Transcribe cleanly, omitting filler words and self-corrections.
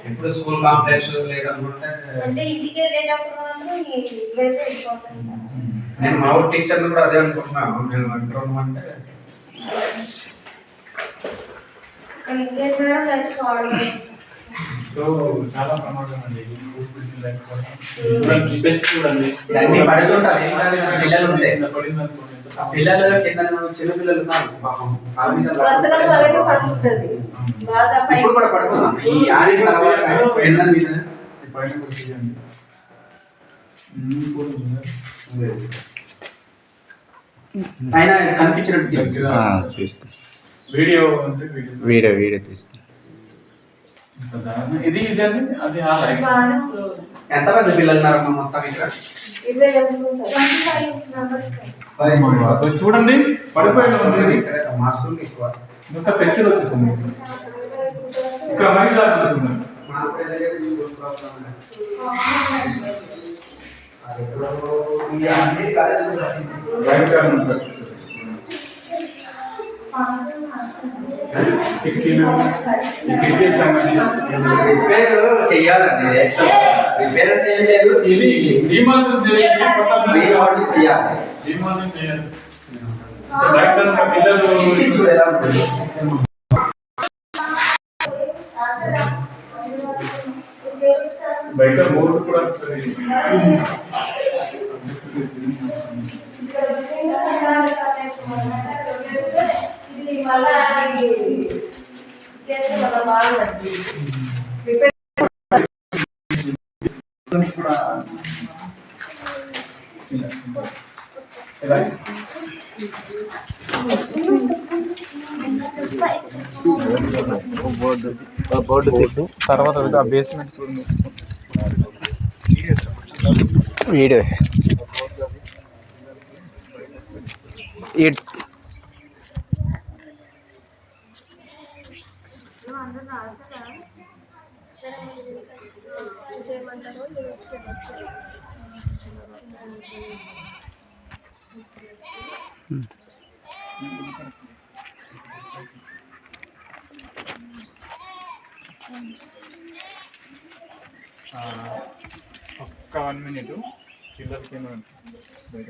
ఇప్పుడు school complex లేదనుకుంటే అంటే ఇంటికి వెళ్ళేటప్పుడు మాత్రం ఇవైతే వెళ్ళిపోతాను సార్. నేను మా ఊరు టీచర్ని కూడా అదే అనుకుంటున్నాను. నేను ఎక్కడ ఉన్నామంటే ఇంకేం మేడం అయితే చూడండి. చాలా ప్రమాదం అండి. చూడండి అన్ని పడుతుంటారు. ఏం కాదు కానీ పిల్లలు ఉంటే పిల్లలు చిన్న పిల్లలు ఇప్పుడు కూడా పడుతున్నాం. ఈ ఆడిన తర్వాత మీద ఆయన కనిపించినట్టు వీడియో వీడియో తీస్తా. ఇది ఇదండి అది ఎంతమంది పిల్లలు ఉన్నారమ్మా మొత్తం ఇక్కడ? చూడండి పడిపోయింది. మా స్కూల్ ఎక్కువ మొత్తం పెన్షన్ వచ్చేసింది. ఇక్కడ మరీ వచ్చింది. రిపేర్ చెయ్యాలండి. రిపేర్ అంటే ఏం లేదు, రీమోడలింగ్ చేయాలి. బయట బోర్డు కూడా బోర్డు తర్వాత ఆ బేస్మెంట్ వీడియో ఒక్క 1 minute పిల్లలకి బయట